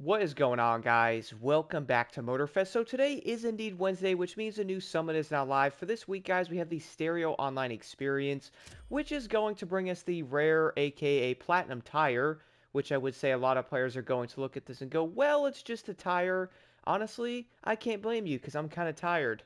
What is going on, guys? Welcome back to Motorfest. So today is indeed Wednesday, which means a new summit is now live. For this week, guys, we have the Stereonline experience, which is going to bring us the rare, aka Platinum tire, which I would say a lot of players are going to look at this and go, well, it's just a tire. Honestly, I can't blame you because I'm kind of tired.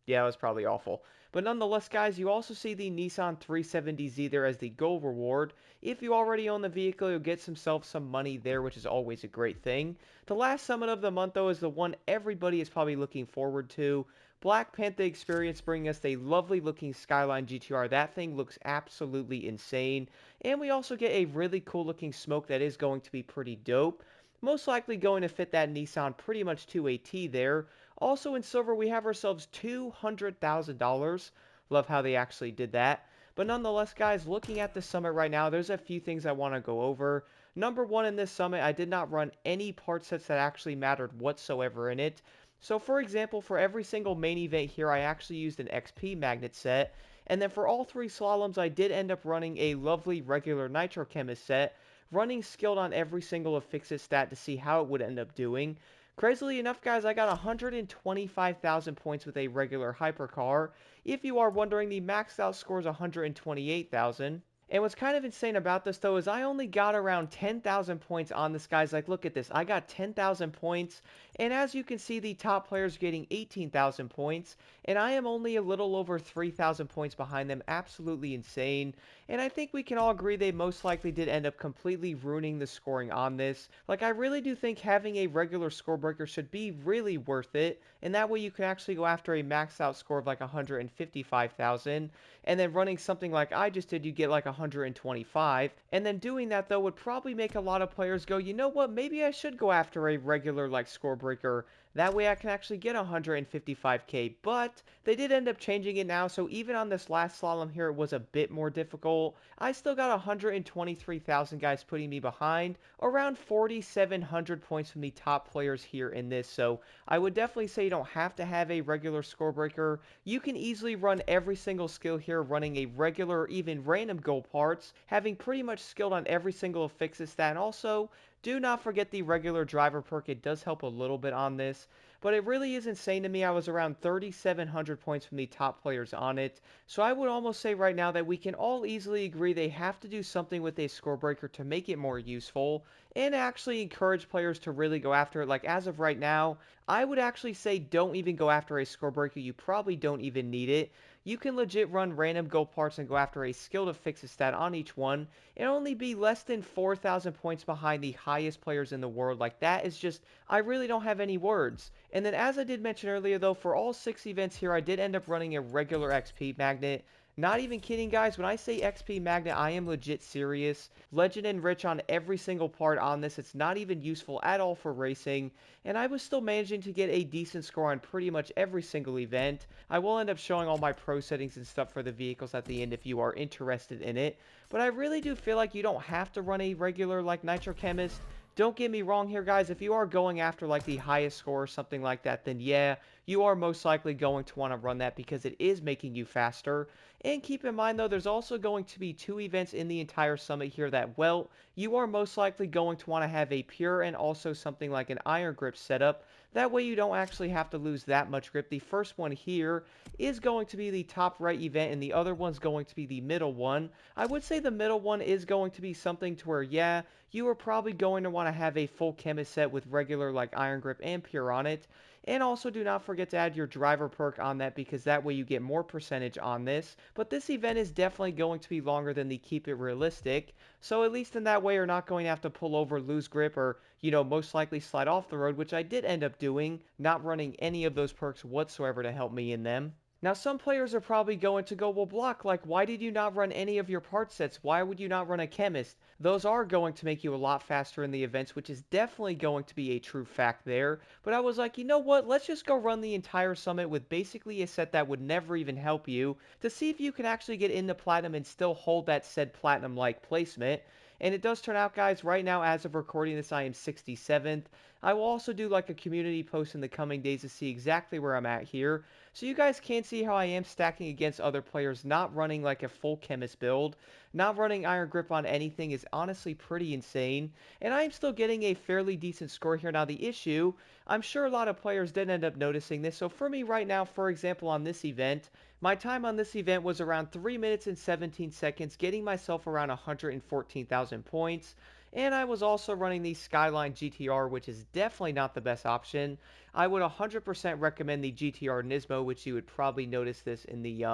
Yeah, it was probably awful. But nonetheless, guys, you also see the Nissan 370Z there as the gold reward. If you already own the vehicle, you'll get some money there, which is always a great thing. The last summit of the month, though, is the one everybody is probably looking forward to. Black Panther Experience bringing us a lovely looking Skyline GTR. That thing looks absolutely insane. And we also get a really cool looking smoke that is going to be pretty dope. Most likely going to fit that Nissan pretty much to a T there. Also in silver, we have ourselves $200,000. Love how they actually did that. But nonetheless, guys, looking at the summit right now, there's a few things I want to go over. Number one, in this summit, I did not run any part sets that actually mattered whatsoever in it. So for example, for every single main event here, I actually used an XP magnet set. And then for all three slaloms, I did end up running a lovely regular nitro chemist set, running skilled on every single affix stat to see how it would end up doing. Crazily enough, guys, I got 125,000 points with a regular hypercar. If you are wondering, the maxed out score is 128,000. And what's kind of insane about this, though, is I only got around 10,000 points on this, guys. Like, look at this. I got 10,000 points, and as you can see, the top players getting 18,000 points, and I am only a little over 3,000 points behind them. Absolutely insane. And I think we can all agree they most likely did end up completely ruining the scoring on this. Like, I really do think having a regular score breaker should be really worth it, and that way you can actually go after a maxed out score of like 155,000, and then running something like I just did, you get like 125. And then doing that, though, would probably make a lot of players go, you know what, maybe I should go after a regular like score breaker. That way I can actually get 155k. But they did end up changing it now, so even on this last slalom here, it was a bit more difficult. I still got 123,000 guys putting me behind, around 4,700 points from the top players here in this. So I would definitely say you don't have to have a regular score breaker. You can easily run every single skill here, running a regular or even random gold parts, having pretty much skilled on every single affix stat. And also, do not forget the regular driver perk. It does help a little bit on this, but it really is insane to me. I was around 3,700 points from the top players on it. So I would almost say right now that we can all easily agree they have to do something with a score breaker to make it more useful and actually encourage players to really go after it. Like as of right now, I would actually say don't even go after a score breaker. You probably don't even need it. You can legit run random gold parts and go after a skill to fix a stat on each one and only be less than 4,000 points behind the highest players in the world. Like that is just, I really don't have any words. And then as I did mention earlier though, for all 6 events here, I did end up running a regular XP magnet. Not even kidding, guys. When I say XP Magnet, I am legit serious. Legend and Rich on every single part on this. It's not even useful at all for racing. And I was still managing to get a decent score on pretty much every single event. I will end up showing all my pro settings and stuff for the vehicles at the end if you are interested in it. But I really do feel like you don't have to run a regular like Nitro Chemist. Don't get me wrong here, guys. If you are going after like the highest score or something like that, then yeah, you are most likely going to want to run that because it is making you faster. And keep in mind, though, there's also going to be 2 events in the entire summit here that, well, you are most likely going to want to have a pure and also something like an iron grip setup. That way you don't actually have to lose that much grip. The first one here is going to be the top right event, and the other one's going to be the middle one. I would say the middle one is going to be something to where, yeah, you are probably going to want to have a full chemist set with regular like iron grip and pure on it. And also do not forget to add your driver perk on that because that way you get more percentage on this. But this event is definitely going to be longer than the keep it realistic. So at least in that way you're not going to have to pull over, lose grip, or, you know, most likely slide off the road, which I did end up doing, not running any of those perks whatsoever to help me in them. Now, some players are probably going to go, well, Block, like, why did you not run any of your part sets? Why would you not run a chemist? Those are going to make you a lot faster in the events, which is definitely going to be a true fact there. But I was like, you know what? Let's just go run the entire summit with basically a set that would never even help you to see if you can actually get into platinum and still hold that said platinum-like placement. And it does turn out, guys, right now, as of recording this, I am 67th. I will also do like a community post in the coming days to see exactly where I'm at here. So you guys can see how I am stacking against other players, not running like a full chemist build. Not running iron grip on anything is honestly pretty insane, and I am still getting a fairly decent score here. Now the issue, I'm sure a lot of players did end up noticing this, so for me right now, for example on this event, my time on this event was around 3 minutes and 17 seconds, getting myself around 114,000 points. And I was also running the Skyline GTR, which is definitely not the best option. I would 100% recommend the GTR Nismo, which you would probably notice this in the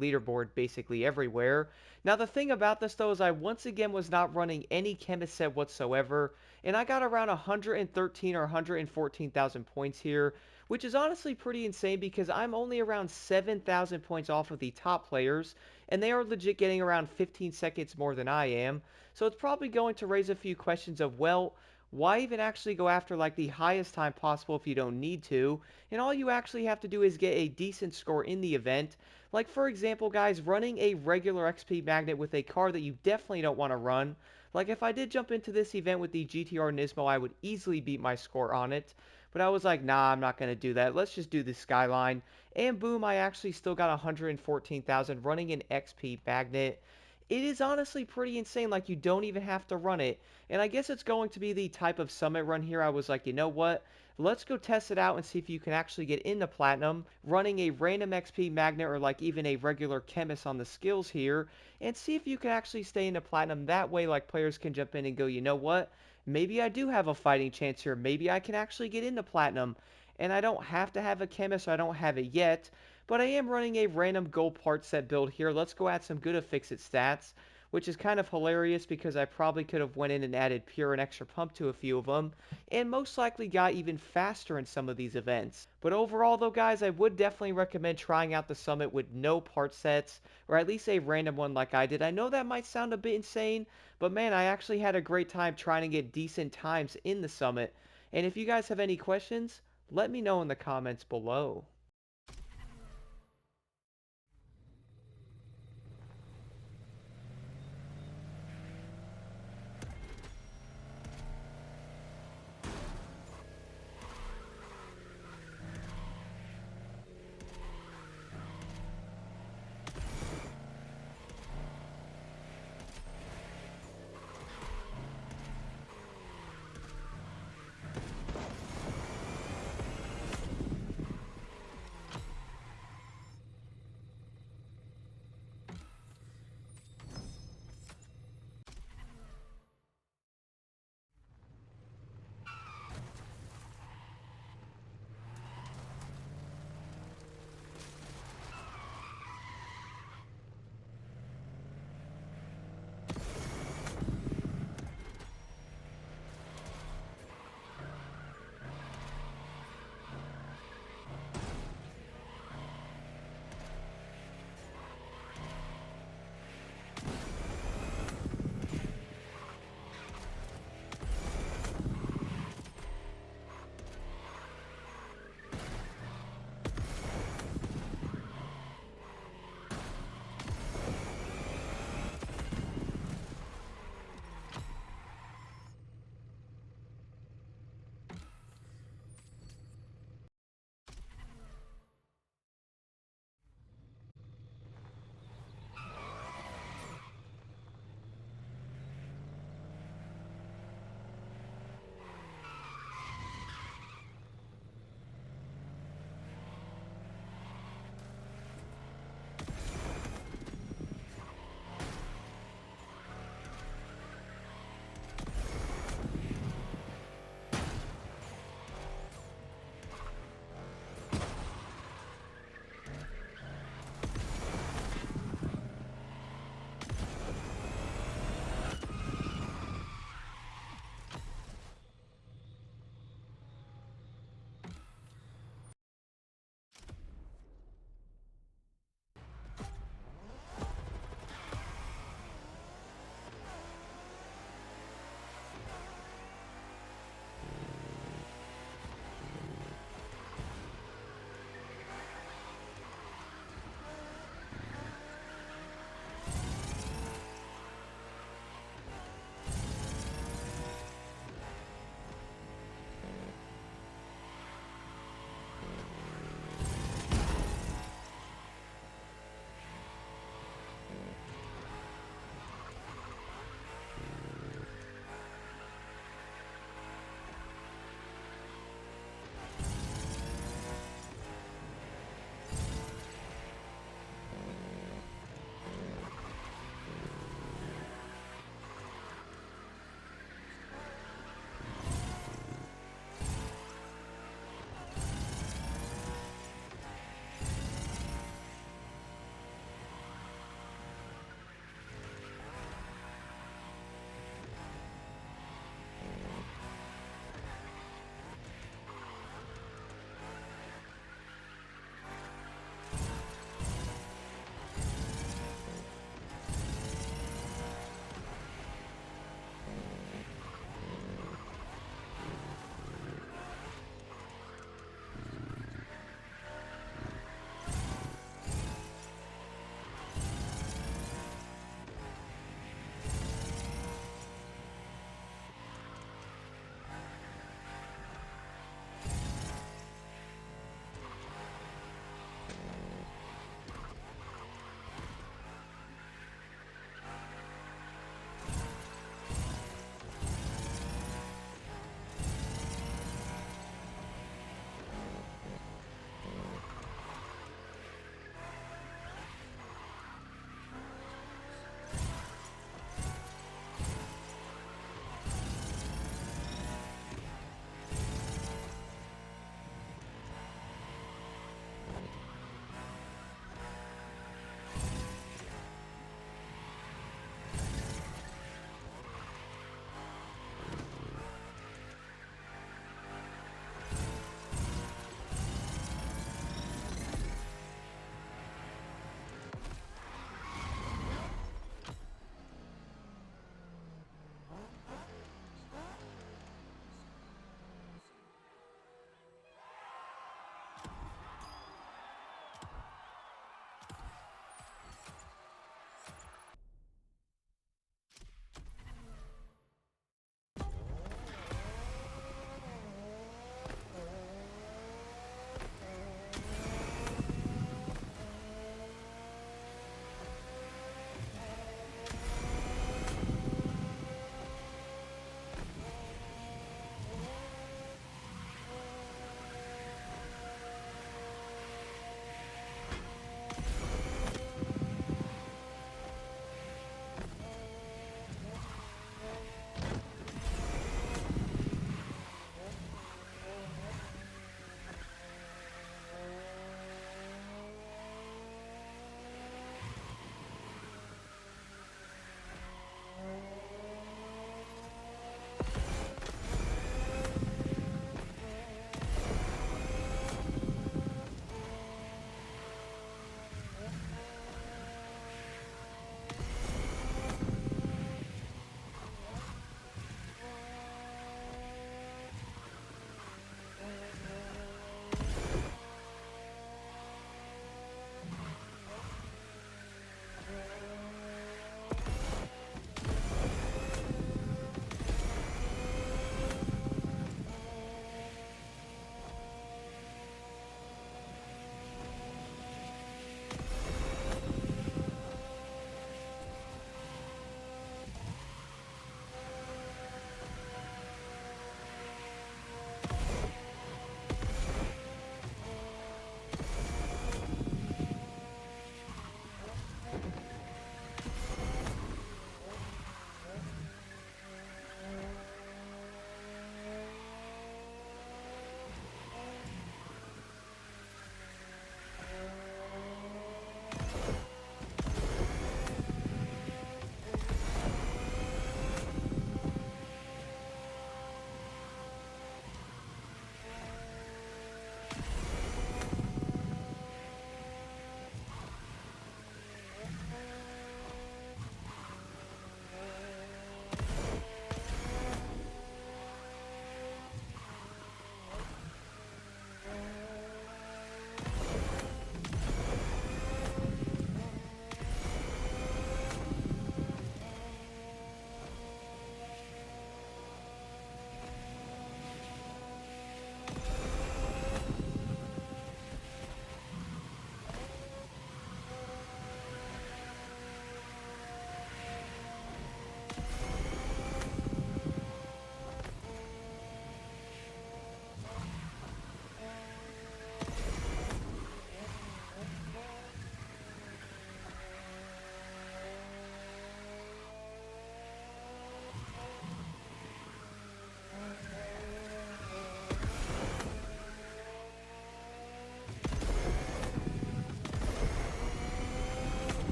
leaderboard basically everywhere. Now the thing about this though is I once again was not running any Chemist Set whatsoever, and I got around 113 or 114,000 points here, which is honestly pretty insane because I'm only around 7,000 points off of the top players, and they are legit getting around 15 seconds more than I am. So it's probably going to raise a few questions of, well, why even actually go after like the highest time possible if you don't need to? And all you actually have to do is get a decent score in the event. Like for example, guys, running a regular XP magnet with a car that you definitely don't want to run. Like if I did jump into this event with the GTR Nismo, I would easily beat my score on it. But I was like, nah, I'm not going to do that. Let's just do the Skyline. And boom, I actually still got 114,000 running an XP magnet. It is honestly pretty insane, like you don't even have to run it. And I guess it's going to be the type of summit run here. I was like, you know what? Let's go test it out and see if you can actually get into Platinum, running a random XP magnet or like even a regular chemist on the skills here, and see if you can actually stay into Platinum. That way, like players can jump in and go, you know what? Maybe I do have a fighting chance here. Maybe I can actually get into Platinum. And I don't have to have a chemist, so I don't have it yet. But I am running a random gold part set build here. Let's go add some good affix stats, which is kind of hilarious because I probably could have went in and added pure and extra pump to a few of them, and most likely got even faster in some of these events. But overall though guys, I would definitely recommend trying out the summit with no part sets, or at least a random one like I did. I know that might sound a bit insane, but man, I actually had a great time trying to get decent times in the summit. And if you guys have any questions, let me know in the comments below.